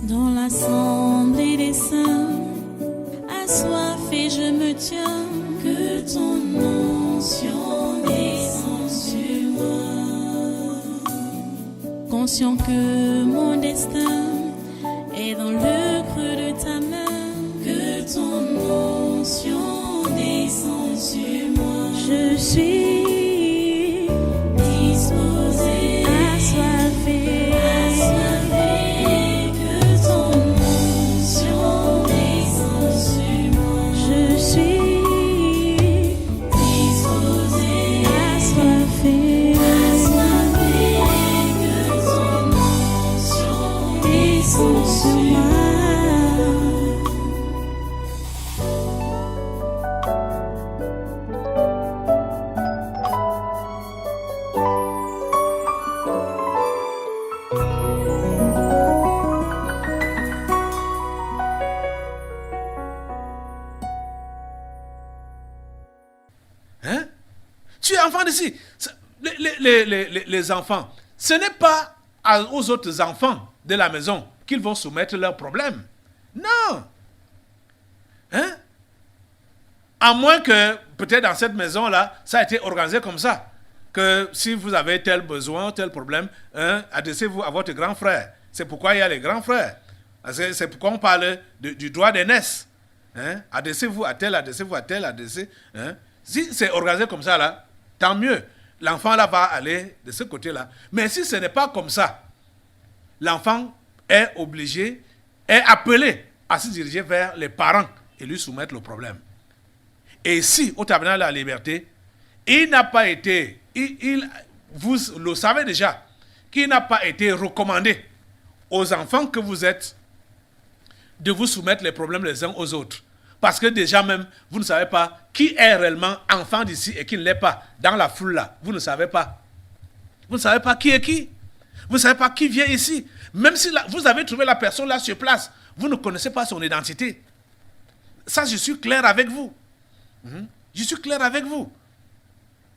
Dans l'assemblée des saints, assoiffé je me tiens, que ton onction descende sur moi. Conscient que mon destin est dans le creux de ta main, que ton onction descende sur moi. Je suis disposé, assoiffé, que ton onction descende sur moi. Je suis disposé, assoiffé, que ton onction descende sur moi. Hein? Tu es enfant d'ici. Les enfants, ce n'est pas aux autres enfants de la maison qu'ils vont soumettre leurs problèmes. Non. Hein? À moins que, peut-être dans cette maison-là, ça a été organisé comme ça. Que si vous avez tel besoin, tel problème, hein, adressez-vous à votre grand frère. C'est pourquoi il y a les grands frères. C'est pourquoi on parle du droit d'aînesse. Hein? Adressez-vous à tel, adressez. Hein? Si c'est organisé comme ça, là, tant mieux. L'enfant là va aller de ce côté-là. Mais si ce n'est pas comme ça, l'enfant est obligé, est appelé à se diriger vers les parents et lui soumettre le problème. Et si, au tabernacle de la liberté, il n'a pas été, vous le savez déjà, qu'il n'a pas été recommandé aux enfants que vous êtes de vous soumettre les problèmes les uns aux autres. Parce que déjà même, vous ne savez pas qui est réellement enfant d'ici et qui ne l'est pas. Dans la foule là, vous ne savez pas. Vous ne savez pas qui est qui. Vous ne savez pas qui vient ici. Même si vous avez trouvé la personne là sur place, vous ne connaissez pas son identité. Ça, je suis clair avec vous. Je suis clair avec vous.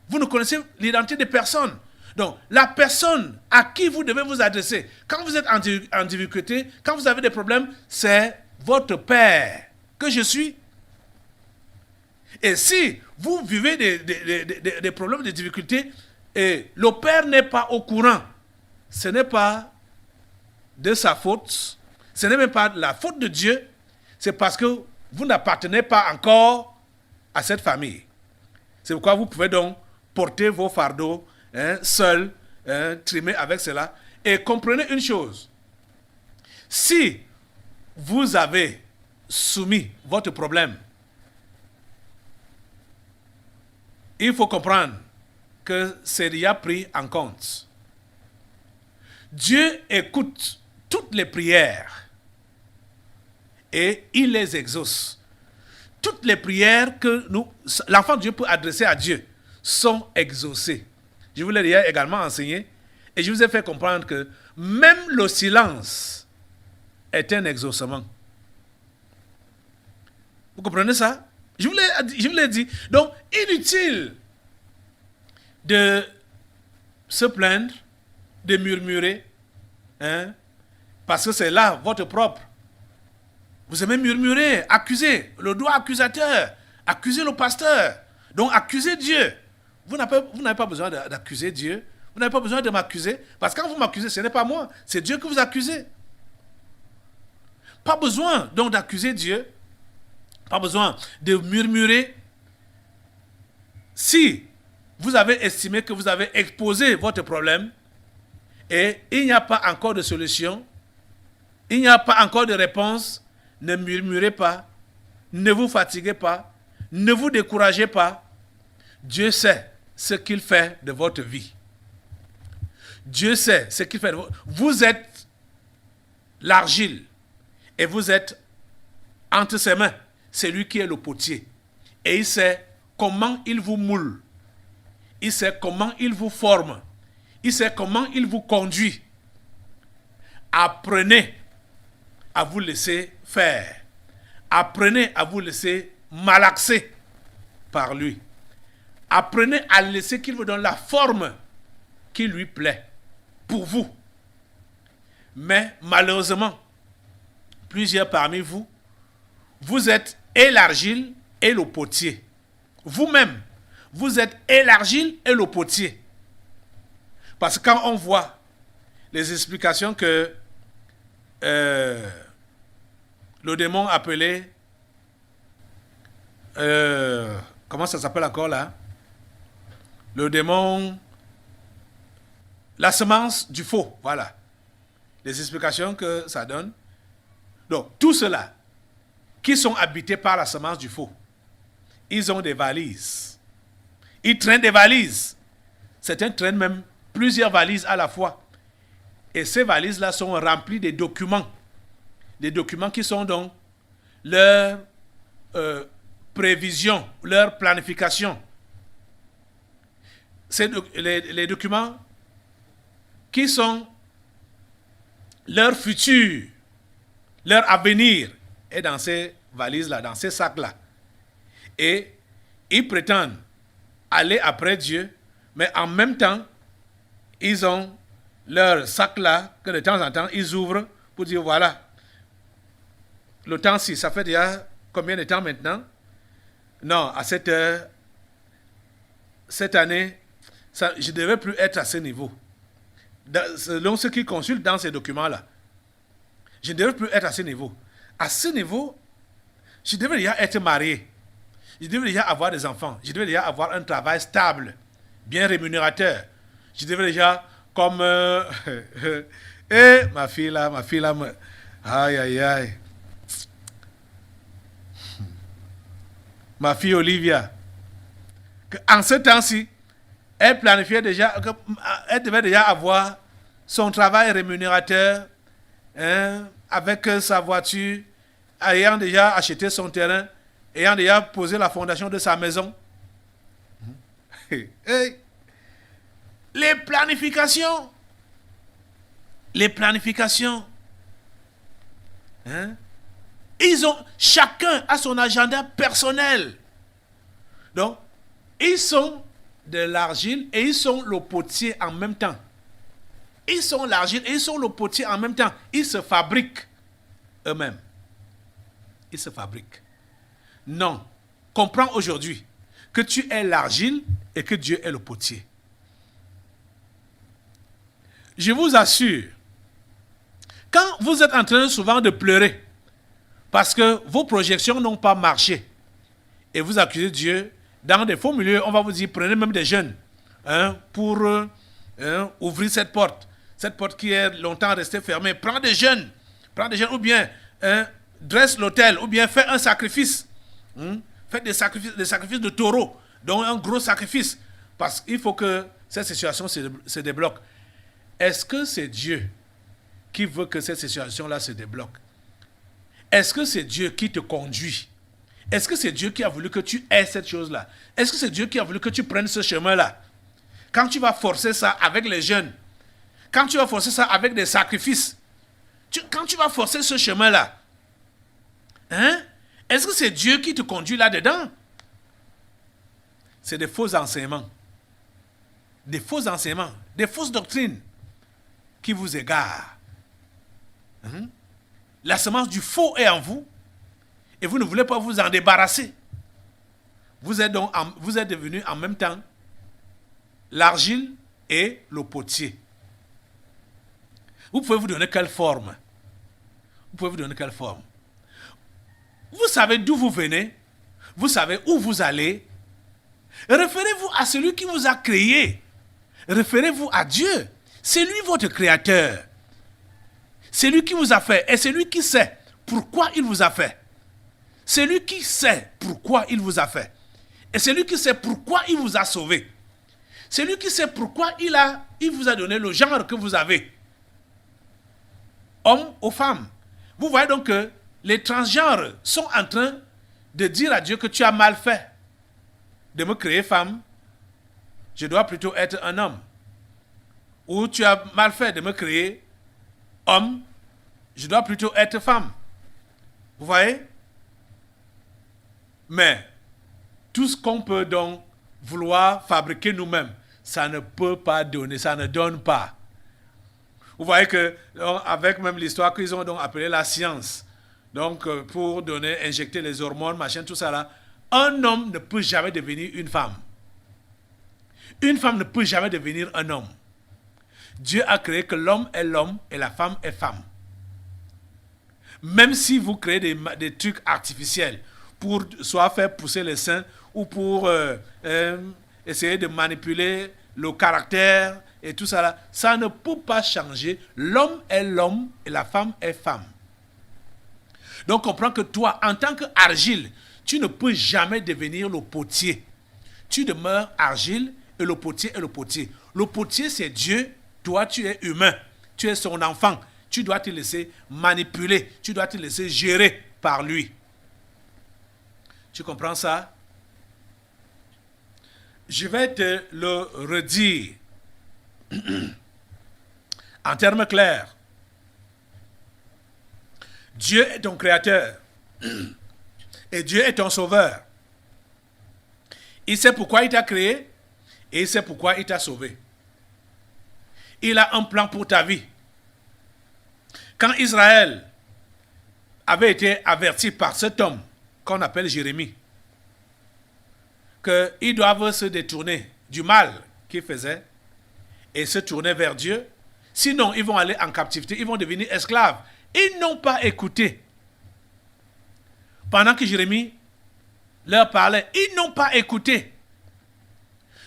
Vous ne connaissez l'identité de personne. Donc, la personne à qui vous devez vous adresser, quand vous êtes en difficulté, quand vous avez des problèmes, c'est votre père que je suis. Et si vous vivez des problèmes, des difficultés, et le père n'est pas au courant, ce n'est pas de sa faute, ce n'est même pas la faute de Dieu, c'est parce que vous n'appartenez pas encore à cette famille. C'est pourquoi vous pouvez donc porter vos fardeaux seul, trimer avec cela. Et comprenez une chose, si vous avez soumis votre problème, il faut comprendre que c'est déjà pris en compte. Dieu écoute toutes les prières et il les exauce. Toutes les prières que l'enfant de Dieu peut adresser à Dieu sont exaucées. Je vous l'ai déjà également enseigné et je vous ai fait comprendre que même le silence est un exaucement. Vous comprenez ça? Je vous l'ai dit. Donc, inutile de se plaindre, de murmurer, parce que c'est là votre propre. Vous aimez murmurer, accuser, le doigt accusateur, accuser le pasteur. Donc, accusez Dieu. Vous n'avez pas besoin d'accuser Dieu. Vous n'avez pas besoin de m'accuser. Parce que quand vous m'accusez, ce n'est pas moi, c'est Dieu que vous accusez. Pas besoin donc d'accuser Dieu. Pas besoin de murmurer. Si vous avez estimé que vous avez exposé votre problème et il n'y a pas encore de solution, il n'y a pas encore de réponse, ne murmurez pas, ne vous fatiguez pas, ne vous découragez pas. Dieu sait ce qu'il fait de votre vie. Dieu sait ce qu'il fait de votre vie. Vous êtes l'argile et vous êtes entre ses mains. C'est lui qui est le potier. Et il sait comment il vous moule. Il sait comment il vous forme. Il sait comment il vous conduit. Apprenez à vous laisser faire. Apprenez à vous laisser malaxer par lui. Apprenez à laisser qu'il vous donne la forme qui lui plaît pour vous. Mais malheureusement, plusieurs parmi vous, vous êtes et l'argile et le potier. Vous-même, vous êtes et l'argile et le potier. Parce que quand on voit les explications que le démon appelé, comment ça s'appelle encore là? Le démon, la semence du faux, voilà. Les explications que ça donne. Donc, tout cela qui sont habités par la semence du faux, ils ont des valises. Ils traînent des valises. Certains traînent même plusieurs valises à la fois. Et ces valises-là sont remplies de documents. Des documents qui sont donc leur prévision, leur planification. C'est les documents qui sont leur futur, leur avenir est dans ces valises-là, dans ces sacs-là. Et ils prétendent aller après Dieu, mais en même temps, ils ont leur sac-là que de temps en temps, ils ouvrent pour dire voilà, le temps-ci, ça fait déjà combien de temps maintenant? Non, à cette heure, cette année, ça, je ne devais plus être à ce niveau. Selon ceux qui consultent dans ces documents-là, je ne devais plus être à ce niveau. À ce niveau, je devais déjà être marié. Je devais déjà avoir des enfants. Je devais déjà avoir un travail stable, bien rémunérateur. Je devais déjà, comme... ma fille là, aïe, aïe, aïe. Ma fille Olivia, en ce temps-ci, elle planifiait déjà, elle devait déjà avoir son travail rémunérateur, avec sa voiture, ayant déjà acheté son terrain, ayant déjà posé la fondation de sa maison. Les planifications. Chacun a son agenda personnel. Donc, ils sont de l'argile et ils sont le potier en même temps. Ils sont l'argile et ils sont le potier en même temps. Ils se fabriquent eux-mêmes. Ils se fabriquent. Non. Comprends aujourd'hui que tu es l'argile et que Dieu est le potier. Je vous assure, quand vous êtes en train souvent de pleurer parce que vos projections n'ont pas marché et vous accusez Dieu, dans des faux milieux, on va vous dire, prenez même des jeunes pour ouvrir cette porte qui est longtemps restée fermée. Prends des jeunes ou bien dresse l'autel, ou bien fais un sacrifice. Faites des sacrifices de taureau, donc un gros sacrifice, parce qu'il faut que cette situation se débloque. Est-ce que c'est Dieu qui veut que cette situation-là se débloque? Est-ce que c'est Dieu qui te conduit? Est-ce que c'est Dieu qui a voulu que tu aies cette chose-là? Est-ce que c'est Dieu qui a voulu que tu prennes ce chemin-là? Quand tu vas forcer ça avec les jeunes, quand tu vas forcer ça avec des sacrifices, quand tu vas forcer ce chemin-là, est-ce que c'est Dieu qui te conduit là-dedans? C'est des faux enseignements. Des faux enseignements, des fausses doctrines qui vous égarent. La semence du faux est en vous et vous ne voulez pas vous en débarrasser. Vous êtes devenu en même temps l'argile et le potier. Vous pouvez vous donner quelle forme? Vous savez d'où vous venez, vous savez où vous allez. Référez-vous à celui qui vous a créé. Référez-vous à Dieu. C'est lui votre créateur. C'est lui qui vous a fait et c'est lui qui sait pourquoi il vous a fait. C'est lui qui sait pourquoi il vous a fait. Et c'est lui qui sait pourquoi il vous a sauvé. C'est lui qui sait pourquoi il vous a donné le genre que vous avez. Homme ou femme. Vous voyez donc que les transgenres sont en train de dire à Dieu que tu as mal fait de me créer femme. Je dois plutôt être un homme. Ou tu as mal fait de me créer homme. Je dois plutôt être femme. Vous voyez? Mais tout ce qu'on peut donc vouloir fabriquer nous-mêmes, ça ne peut pas donner, ça ne donne pas. Vous voyez que, avec même l'histoire qu'ils ont donc appelée la science, Donc, pour injecter les hormones, machin, tout ça là, un homme ne peut jamais devenir une femme. Une femme ne peut jamais devenir un homme. Dieu a créé que l'homme est l'homme et la femme est femme. Même si vous créez des trucs artificiels pour soit faire pousser les seins ou pour essayer de manipuler le caractère et tout ça là, ça ne peut pas changer. L'homme est l'homme et la femme est femme. Donc comprends que toi, en tant qu'argile, tu ne peux jamais devenir le potier. Tu demeures argile et le potier est le potier. Le potier c'est Dieu, toi tu es humain, tu es son enfant. Tu dois te laisser manipuler, tu dois te laisser gérer par lui. Tu comprends ça? Je vais te le redire en termes clairs. Dieu est ton créateur et Dieu est ton sauveur. Il sait pourquoi il t'a créé et il sait pourquoi il t'a sauvé. Il a un plan pour ta vie. Quand Israël avait été averti par cet homme qu'on appelle Jérémie, qu'ils doivent se détourner du mal qu'ils faisaient et se tourner vers Dieu, sinon ils vont aller en captivité, ils vont devenir esclaves. Ils n'ont pas écouté. Pendant que Jérémie leur parlait, ils n'ont pas écouté.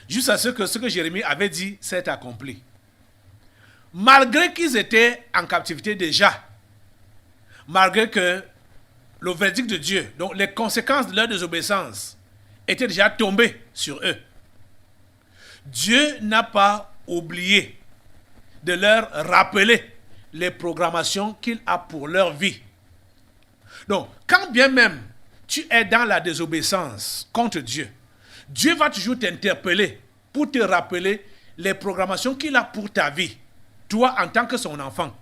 Jusqu'à ce que Jérémie avait dit s'est accompli. Malgré qu'ils étaient en captivité déjà, malgré que le verdict de Dieu, donc les conséquences de leur désobéissance, étaient déjà tombées sur eux, Dieu n'a pas oublié de leur rappeler les programmations qu'il a pour leur vie. Donc, quand bien même tu es dans la désobéissance contre Dieu, Dieu va toujours t'interpeller pour te rappeler les programmations qu'il a pour ta vie. Toi, en tant que son enfant.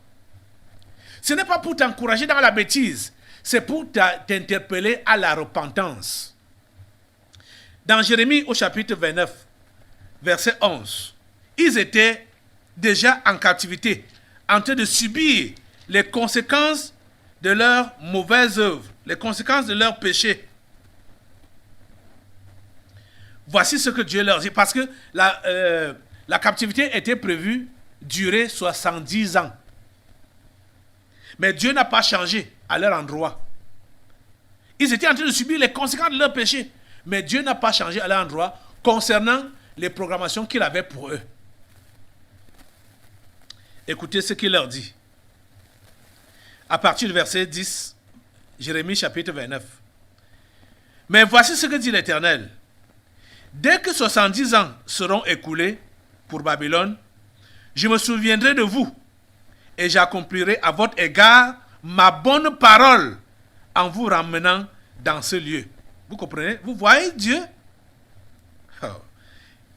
Ce n'est pas pour t'encourager dans la bêtise, c'est pour t'interpeller à la repentance. Dans Jérémie au chapitre 29, verset 11, ils étaient déjà en captivité, en train de subir les conséquences de leurs mauvaises œuvres, les conséquences de leurs péchés. Voici ce que Dieu leur dit, parce que la captivité était prévue durer 70 ans. Mais Dieu n'a pas changé à leur endroit. Ils étaient en train de subir les conséquences de leur péché. Mais Dieu n'a pas changé à leur endroit concernant les programmations qu'il avait pour eux. Écoutez ce qu'il leur dit. À partir du verset 10, Jérémie chapitre 29. Mais voici ce que dit l'Éternel. Dès que 70 ans seront écoulés pour Babylone, je me souviendrai de vous et j'accomplirai à votre égard ma bonne parole en vous ramenant dans ce lieu. Vous comprenez? Vous voyez Dieu? Oh.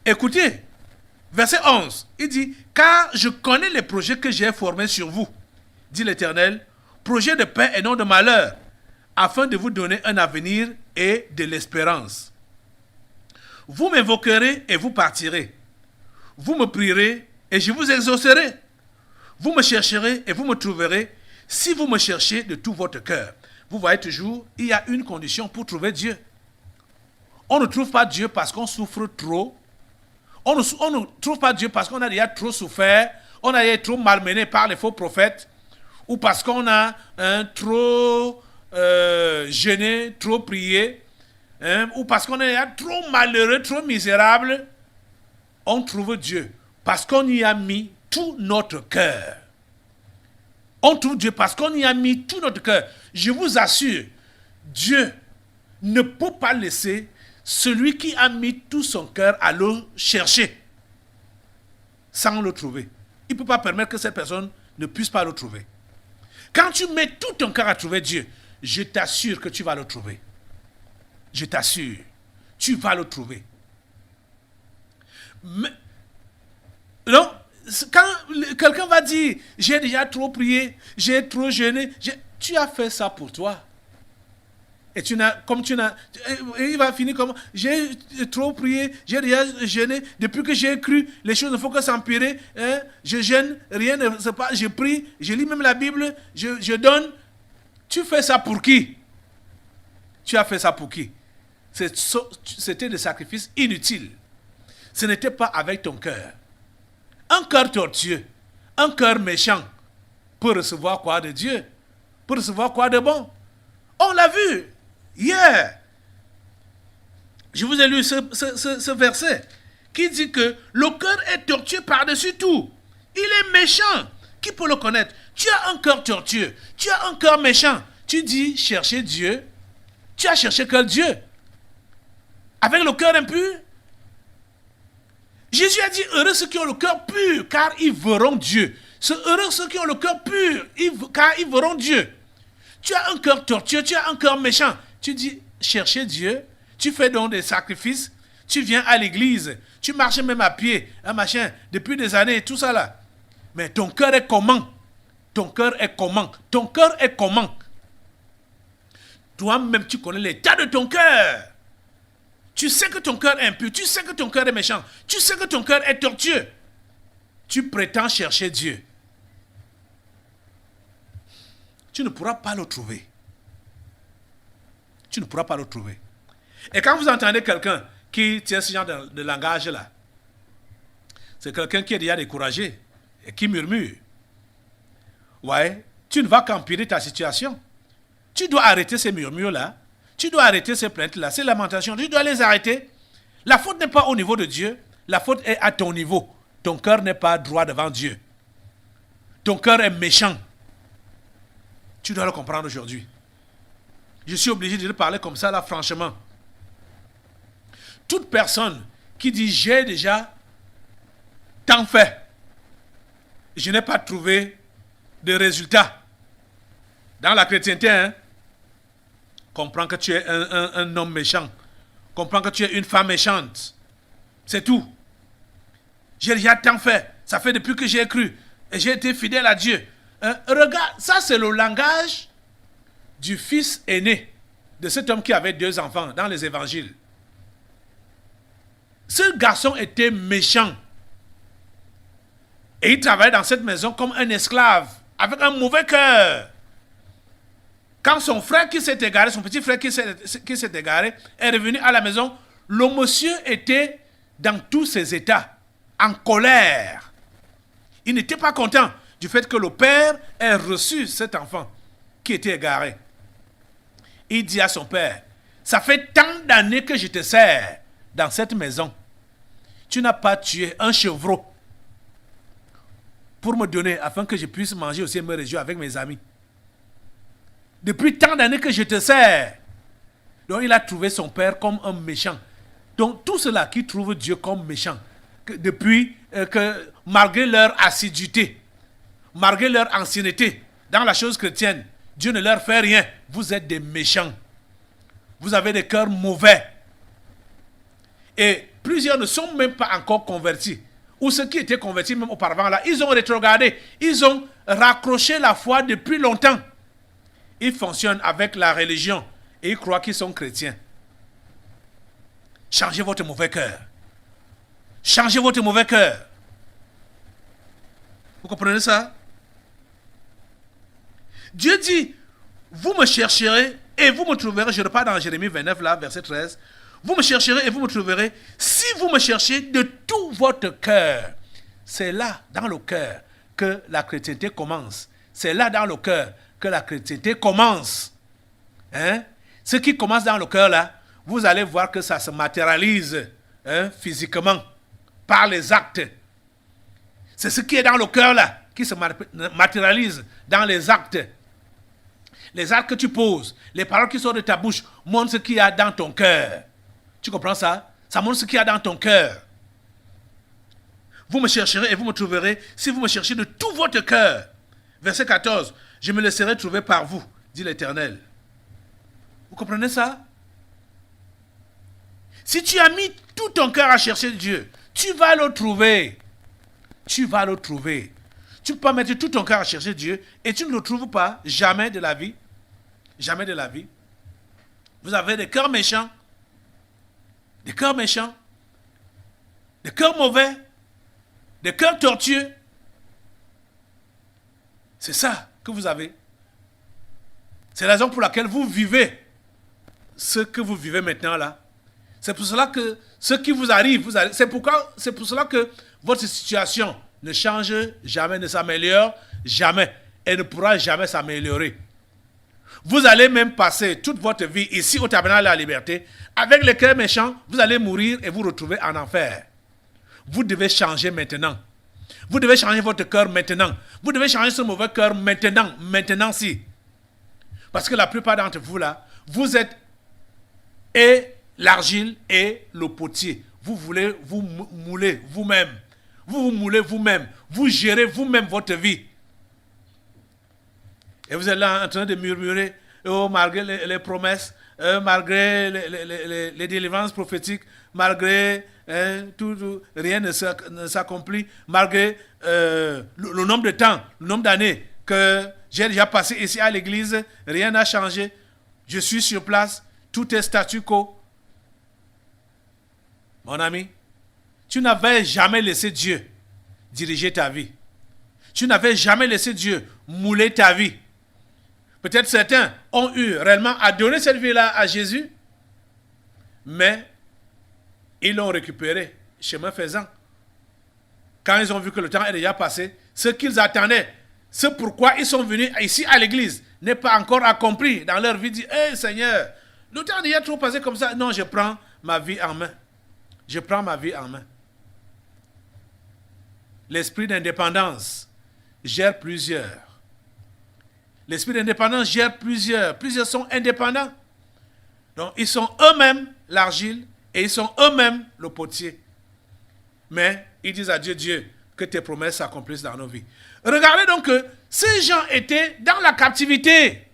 Écoutez, verset 11, il dit, « Car je connais les projets que j'ai formés sur vous, dit l'Éternel, projets de paix et non de malheur, afin de vous donner un avenir et de l'espérance. Vous m'invoquerez et vous partirez. Vous me prierez et je vous exaucerai. Vous me chercherez et vous me trouverez si vous me cherchez de tout votre cœur. » Vous voyez toujours, il y a une condition pour trouver Dieu. On ne trouve pas Dieu parce qu'on souffre trop. On ne trouve pas Dieu parce qu'on a déjà trop souffert. On a été trop malmené par les faux prophètes. Ou parce qu'on a trop jeûné, trop prié. Ou parce qu'on est déjà trop malheureux, trop misérable. On trouve Dieu parce qu'on y a mis tout notre cœur. On trouve Dieu parce qu'on y a mis tout notre cœur. Je vous assure, Dieu ne peut pas laisser celui qui a mis tout son cœur à le chercher sans le trouver. Il ne peut pas permettre que cette personne ne puisse pas le trouver. Quand tu mets tout ton cœur à trouver Dieu, je t'assure que tu vas le trouver. Je t'assure, tu vas le trouver. Mais, non, quand quelqu'un va dire, j'ai déjà trop prié, j'ai trop jeûné, tu as fait ça pour toi. Et il va finir comme, j'ai trop prié, j'ai déjà jeûné, depuis que j'ai cru, les choses ne font que s'empirer, je jeûne, rien ne se passe, je prie, je lis même la Bible, je donne. Tu fais ça pour qui? Tu as fait ça pour qui? C'était des sacrifices inutiles. Ce n'était pas avec ton cœur. Un cœur tortueux, un cœur méchant, peut recevoir quoi de Dieu? Peut recevoir quoi de bon? On l'a vu hier. Je vous ai lu ce verset qui dit que le cœur est tortueux par-dessus tout. Il est méchant. Qui peut le connaître? Tu as un cœur tortueux, tu as un cœur méchant. Tu dis chercher Dieu. Tu as cherché quel Dieu? Avec le cœur impur? Jésus a dit heureux ceux qui ont le cœur pur, car ils verront Dieu. Heureux ceux qui ont le cœur pur, car ils verront Dieu. Tu as un cœur tortueux, tu as un cœur méchant. Tu dis chercher Dieu. Tu fais donc des sacrifices. Tu viens à l'église. Tu marches même à pied, un machin, depuis des années, tout ça là. Mais ton cœur est comment? Ton cœur est comment? Ton cœur est comment? Toi-même, tu connais l'état de ton cœur. Tu sais que ton cœur est impur. Tu sais que ton cœur est méchant. Tu sais que ton cœur est tortueux. Tu prétends chercher Dieu. Tu ne pourras pas le trouver. Tu ne pourras pas le trouver. Et quand vous entendez quelqu'un qui tient ce genre de langage-là, c'est quelqu'un qui est déjà découragé et qui murmure. Ouais, tu ne vas qu'empirer ta situation. Tu dois arrêter ces murmures-là. Tu dois arrêter ces plaintes-là, ces lamentations. Tu dois les arrêter. La faute n'est pas au niveau de Dieu. La faute est à ton niveau. Ton cœur n'est pas droit devant Dieu. Ton cœur est méchant. Tu dois le comprendre aujourd'hui. Je suis obligé de te parler comme ça, là, franchement. Toute personne qui dit j'ai déjà tant fait, je n'ai pas trouvé de résultat dans la chrétienté, hein, comprends que tu es un homme méchant. Comprends que tu es une femme méchante. C'est tout. J'ai déjà tant fait. Ça fait depuis que j'ai cru. Et j'ai été fidèle à Dieu. Regarde, ça c'est le langage du fils aîné de cet homme qui avait 2 enfants dans les évangiles. Ce garçon était méchant. Et il travaillait dans cette maison comme un esclave, avec un mauvais cœur. Quand son frère qui s'est égaré, son petit frère qui s'est égaré, est revenu à la maison, le monsieur était dans tous ses états, en colère. Il n'était pas content du fait que le père ait reçu cet enfant qui était égaré. Il dit à son père, ça fait tant d'années que je te sers dans cette maison. Tu n'as pas tué un chevreau pour me donner afin que je puisse manger aussi et me réjouir avec mes amis. Depuis tant d'années que je te sers. Donc il a trouvé son père comme un méchant. Donc tous ceux-là qui trouvent Dieu comme méchant, depuis que malgré leur assiduité, malgré leur ancienneté dans la chose chrétienne, Dieu ne leur fait rien. Vous êtes des méchants. Vous avez des cœurs mauvais. Et plusieurs ne sont même pas encore convertis. Ou ceux qui étaient convertis même auparavant là, ils ont rétrogradé. Ils ont raccroché la foi depuis longtemps. Ils fonctionnent avec la religion et ils croient qu'ils sont chrétiens. Changez votre mauvais cœur. Changez votre mauvais cœur. Vous comprenez ça? Dieu dit, vous me chercherez et vous me trouverez. Je repars dans Jérémie 29, là, verset 13. Vous me chercherez et vous me trouverez si vous me cherchez de tout votre cœur. C'est là, dans le cœur, que la chrétienté commence. C'est là, dans le cœur, que la chrétienté commence. Hein? Ce qui commence dans le cœur, là, vous allez voir que ça se matérialise physiquement, par les actes. C'est ce qui est dans le cœur, là, qui se matérialise dans les actes. Les actes que tu poses, les paroles qui sortent de ta bouche, montrent ce qu'il y a dans ton cœur. Tu comprends ça? Ça montre ce qu'il y a dans ton cœur. Vous me chercherez et vous me trouverez si vous me cherchez de tout votre cœur. Verset 14. Je me laisserai trouver par vous, dit l'Éternel. Vous comprenez ça? Si tu as mis tout ton cœur à chercher Dieu, tu vas le trouver. Tu vas le trouver. Tu ne peux pas mettre tout ton cœur à chercher Dieu et tu ne le trouves pas jamais de la vie. Jamais de la vie. Vous avez des cœurs méchants. Des cœurs méchants. Des cœurs mauvais. Des cœurs tortueux. C'est ça que vous avez. C'est la raison pour laquelle vous vivez ce que vous vivez maintenant là. C'est pour cela que ce qui vous arrive, c'est pour cela que votre situation ne change jamais, ne s'améliore jamais et ne pourra jamais s'améliorer. Vous allez même passer toute votre vie ici au tabernacle de la liberté avec le cœur méchant, vous allez mourir et vous retrouver en enfer. Vous devez changer maintenant. Vous devez changer votre cœur maintenant. Vous devez changer ce mauvais cœur maintenant-ci. Parce que la plupart d'entre vous là, vous êtes et l'argile et le potier. Vous voulez vous mouler vous-même. Vous moulez vous-même. Vous gérez vous-même votre vie. Et vous êtes là en train de murmurer, oh, malgré les promesses, malgré les délivrances prophétiques, malgré tout, rien ne s'accomplit, malgré le nombre de temps, le nombre d'années que j'ai déjà passé ici à l'église, rien n'a changé. Je suis sur place, tout est statu quo. Mon ami, tu n'avais jamais laissé Dieu diriger ta vie. Tu n'avais jamais laissé Dieu mouler ta vie. Peut-être certains ont eu réellement à donner cette vie-là à Jésus, mais ils l'ont récupéré, chemin faisant. Quand ils ont vu que le temps est déjà passé, ce qu'ils attendaient, ce pourquoi ils sont venus ici à l'église, n'est pas encore accompli dans leur vie. Ils disent, hey, Seigneur, le temps est déjà trop passé comme ça. Non, je prends ma vie en main. Je prends ma vie en main. L'esprit d'indépendance gère plusieurs. L'esprit d'indépendance gère plusieurs. Plusieurs sont indépendants. Donc, ils sont eux-mêmes l'argile et ils sont eux-mêmes le potier. Mais ils disent à Dieu, Dieu, que tes promesses s'accomplissent dans nos vies. Regardez donc que ces gens étaient dans la captivité.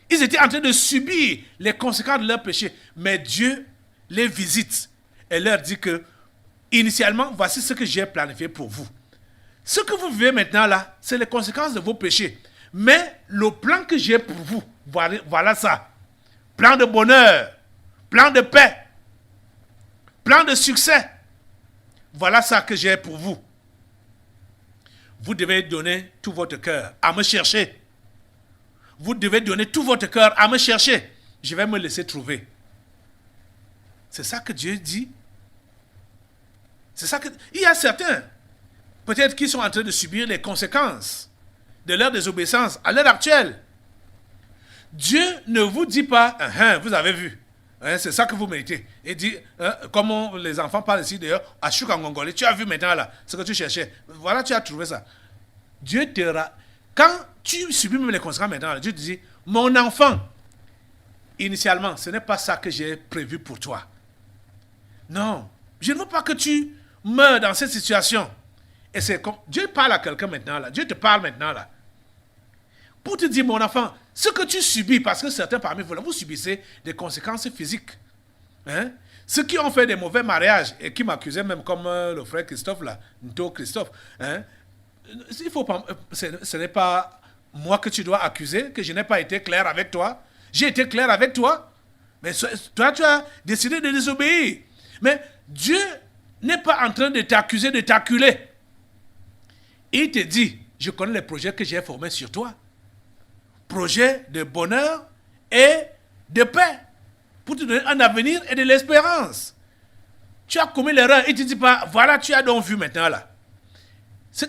Ils étaient en train de subir les conséquences de leur péché. Mais Dieu les visite et leur dit que, initialement, voici ce que j'ai planifié pour vous. Ce que vous vivez maintenant là, c'est les conséquences de vos péchés. Mais le plan que j'ai pour vous, voilà ça. Plan de bonheur, plan de paix, plan de succès. Voilà ça que j'ai pour vous. Vous devez donner tout votre cœur à me chercher. Vous devez donner tout votre cœur à me chercher. Je vais me laisser trouver. C'est ça que Dieu dit. C'est ça que... Il y a certains, peut-être, qui sont en train de subir les conséquences de leur désobéissance à l'heure actuelle. Dieu ne vous dit pas, vous avez vu, c'est ça que vous méritez. Il dit, comme les enfants parlent ici d'ailleurs, à Choukangongolé, tu as vu maintenant là, ce que tu cherchais. Voilà, tu as trouvé ça. Dieu te... Quand tu subis même les conséquences maintenant, Dieu te dit, mon enfant, initialement, ce n'est pas ça que j'ai prévu pour toi. Non, je ne veux pas que tu meurs dans cette situation. Et c'est comme... Dieu parle à quelqu'un maintenant là. Dieu te parle maintenant là. Pour te dire, mon enfant, ce que tu subis, parce que certains parmi vous, là, vous subissez des conséquences physiques. Ceux qui ont fait des mauvais mariages et qui m'accusaient même comme le frère Christophe là, Nto Christophe. Il faut pas, ce n'est pas moi que tu dois accuser, que je n'ai pas été clair avec toi. J'ai été clair avec toi. Mais toi, tu as décidé de désobéir. Mais Dieu n'est pas en train de t'accuser, de t'acculer. Il te dit, je connais les projets que j'ai formés sur toi. Projets de bonheur et de paix. Pour te donner un avenir et de l'espérance. Tu as commis l'erreur. Il ne te dit pas, voilà, tu as donc vu maintenant là.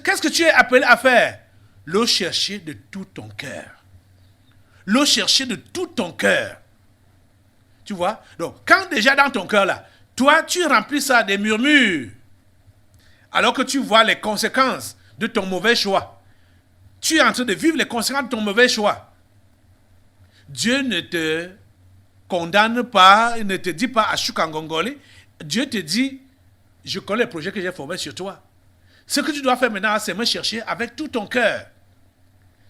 Qu'est-ce que tu es appelé à faire? Le chercher de tout ton cœur. Le chercher de tout ton cœur. Tu vois? Donc, quand déjà dans ton cœur là, toi, tu remplis ça des murmures. Alors que tu vois les conséquences de ton mauvais choix. Tu es en train de vivre les conséquences de ton mauvais choix. Dieu ne te condamne pas, il ne te dit pas à Choukangongolé. Dieu te dit, je connais les projets que j'ai formés sur toi. Ce que tu dois faire maintenant, c'est me chercher avec tout ton cœur.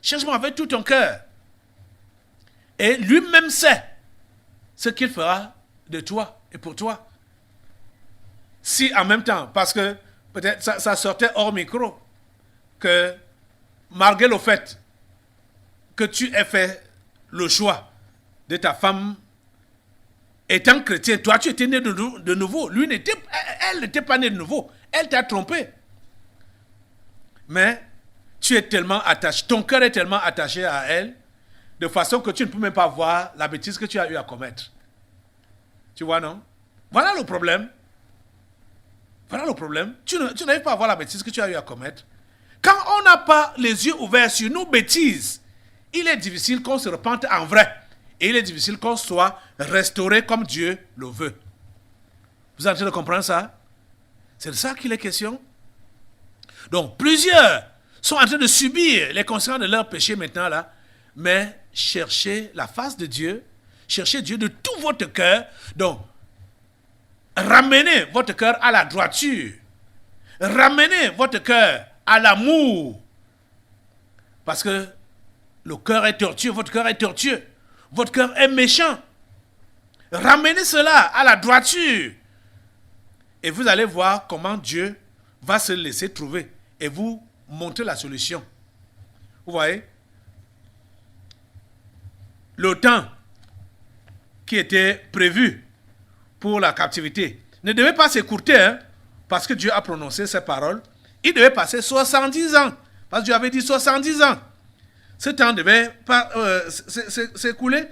Cherche-moi avec tout ton cœur. Et lui-même sait ce qu'il fera de toi et pour toi. Si en même temps, parce que peut-être ça sortait hors micro, que malgré le fait que tu aies fait le choix de ta femme étant chrétien, toi tu étais né de nouveau. Elle n'était pas née de nouveau. Elle t'a trompé. Mais tu es tellement attaché, ton cœur est tellement attaché à elle de façon que tu ne peux même pas voir la bêtise que tu as eu à commettre. Tu vois, non? Voilà le problème. Voilà le problème. Tu n'arrives pas à voir la bêtise que tu as eu à commettre. Quand on n'a pas les yeux ouverts sur nos bêtises, il est difficile qu'on se repente en vrai. Et il est difficile qu'on soit restauré comme Dieu le veut. Vous êtes en train de comprendre ça? C'est de ça qu'il est question. Donc, plusieurs sont en train de subir les conséquences de leur péché maintenant là. Mais cherchez la face de Dieu. Cherchez Dieu de tout votre cœur. Donc, ramenez votre cœur à la droiture. Ramenez votre cœur à l'amour. Parce que le cœur est tortueux, votre cœur est tortueux. Votre cœur est méchant. Ramenez cela à la droiture. Et vous allez voir comment Dieu va se laisser trouver et vous montrer la solution. Vous voyez? Le temps qui était prévu pour la captivité ne devait pas s'écourter, hein, parce que Dieu a prononcé ces paroles. Il devait passer 70 ans. Parce que Dieu avait dit 70 ans. Ce temps devait pas s'écouler,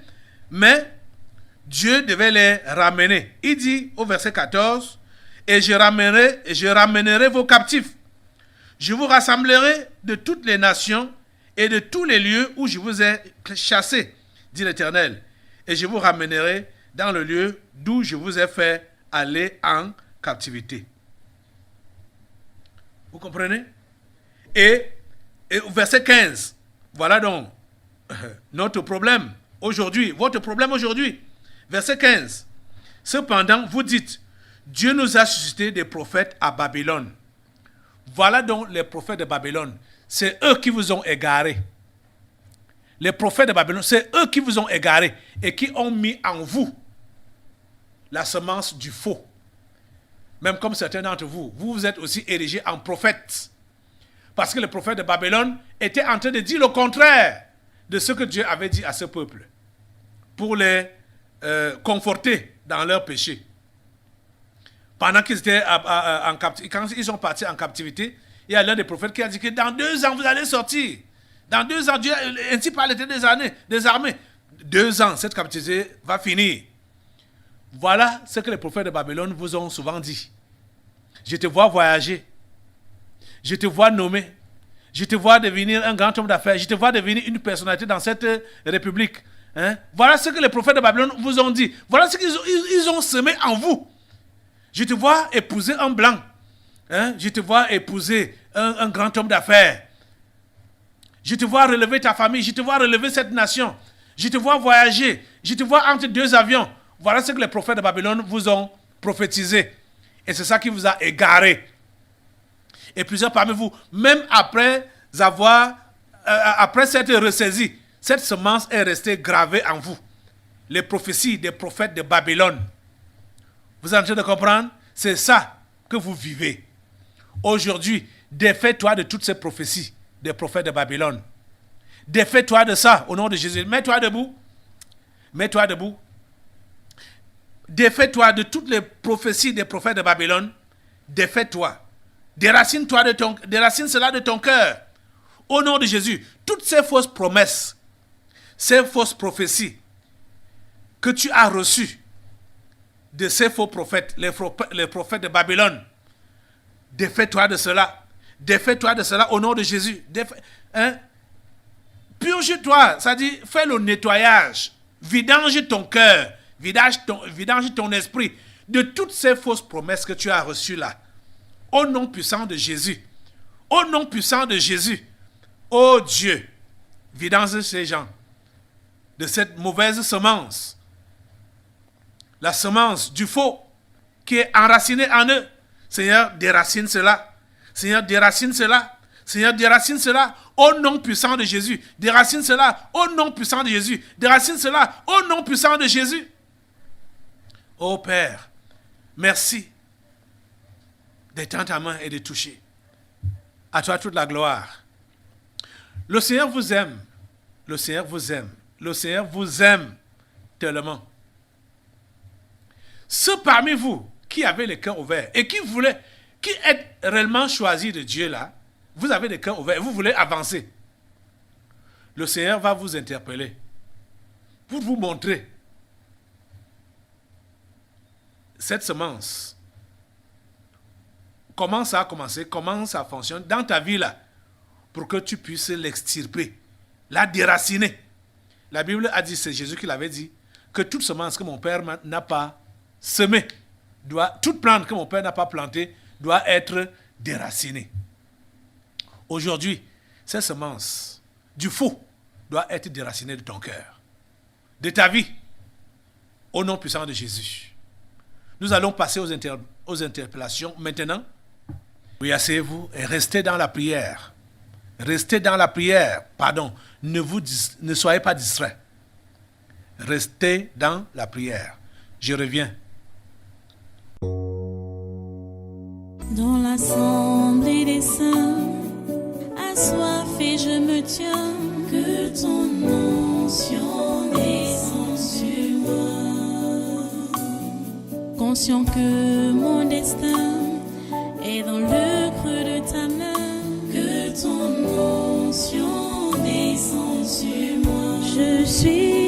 mais Dieu devait les ramener. Il dit au verset 14, « Et je ramènerai vos captifs. Je vous rassemblerai de toutes les nations et de tous les lieux où je vous ai chassés, dit l'Éternel. Et je vous ramènerai dans le lieu d'où je vous ai fait aller en captivité. » Vous comprenez? Et au verset 15, voilà donc notre problème aujourd'hui, votre problème aujourd'hui. Verset 15. Cependant, vous dites, Dieu nous a suscité des prophètes à Babylone. Voilà donc les prophètes de Babylone. C'est eux qui vous ont égarés. Les prophètes de Babylone, c'est eux qui vous ont égarés et qui ont mis en vous la semence du faux. Même comme certains d'entre vous, vous vous êtes aussi érigés en prophètes. Parce que les prophètes de Babylone étaient en train de dire le contraire de ce que Dieu avait dit à ce peuple. Pour les conforter dans leur péché. Pendant qu'ils étaient en captivité, quand ils sont partis en captivité, il y a l'un des prophètes qui a dit que dans 2 ans, vous allez sortir. Dans 2 ans, Dieu, ainsi par l'été des armées. 2 ans, cette captivité va finir. Voilà ce que les prophètes de Babylone vous ont souvent dit. Je te vois voyager. Je te vois nommer. Je te vois devenir un grand homme d'affaires. Je te vois devenir une personnalité dans cette république. Hein? Voilà ce que les prophètes de Babylone vous ont dit. Voilà ce qu'ils ont semé en vous. Je te vois épouser un blanc. Hein? Je te vois épouser un grand homme d'affaires. Je te vois relever ta famille. Je te vois relever cette nation. Je te vois voyager. Je te vois entre 2 avions. Voilà ce que les prophètes de Babylone vous ont prophétisé. Et c'est ça qui vous a égaré. Et plusieurs parmi vous, même après s'être ressaisis, cette semence est restée gravée en vous. Les prophéties des prophètes de Babylone. Vous êtes en train de comprendre? C'est ça que vous vivez. Aujourd'hui, défais-toi de toutes ces prophéties des prophètes de Babylone. Défais-toi de ça au nom de Jésus. Mets-toi debout. Mets-toi debout. Défais-toi de toutes les prophéties des prophètes de Babylone. Défais-toi. Déracine cela de ton cœur. Au nom de Jésus, toutes ces fausses promesses, ces fausses prophéties que tu as reçues de ces faux prophètes, les prophètes de Babylone, défais-toi de cela. Défais-toi de cela au nom de Jésus. Purge-toi, ça dit, fais le nettoyage. Vidange ton cœur, vidange ton esprit de toutes ces fausses promesses que tu as reçues là. Au nom puissant de Jésus. Au nom puissant de Jésus. Oh Dieu, vidange ces gens de cette mauvaise semence. La semence du faux qui est enracinée en eux. Seigneur, déracine cela. Seigneur, déracine cela. Seigneur, déracine cela. Au nom puissant de Jésus. Déracine cela. Au nom puissant de Jésus. Déracine cela. Au nom puissant de Jésus. Oh Père, merci d'étendre ta main et de toucher. À toi toute la gloire. Le Seigneur vous aime. Le Seigneur vous aime. Le Seigneur vous aime tellement. Ceux parmi vous qui avaient les cœurs ouverts et qui êtes réellement choisis de Dieu là, vous avez les cœurs ouverts et vous voulez avancer. Le Seigneur va vous interpeller pour vous montrer cette semence. Comment ça a commencé, comment ça fonctionne dans ta vie là, pour que tu puisses l'extirper, la déraciner. La Bible a dit, c'est Jésus qui l'avait dit, que toute semence que mon Père n'a pas semée, toute plante que mon Père n'a pas plantée, doit être déracinée. Aujourd'hui, cette semence du faux doit être déracinée de ton cœur, de ta vie, au nom puissant de Jésus. Nous allons passer aux interpellations maintenant. Oui, asseyez-vous et restez dans la prière. Restez dans la prière. Pardon, ne soyez pas distraits. Restez dans la prière. Je reviens. Dans l'assemblée des saints, assoiffé je me tiens, que ton onction descende sur moi. Conscient que mon destin est dans le creux de ta main, que ton onction descende sur moi. Je suis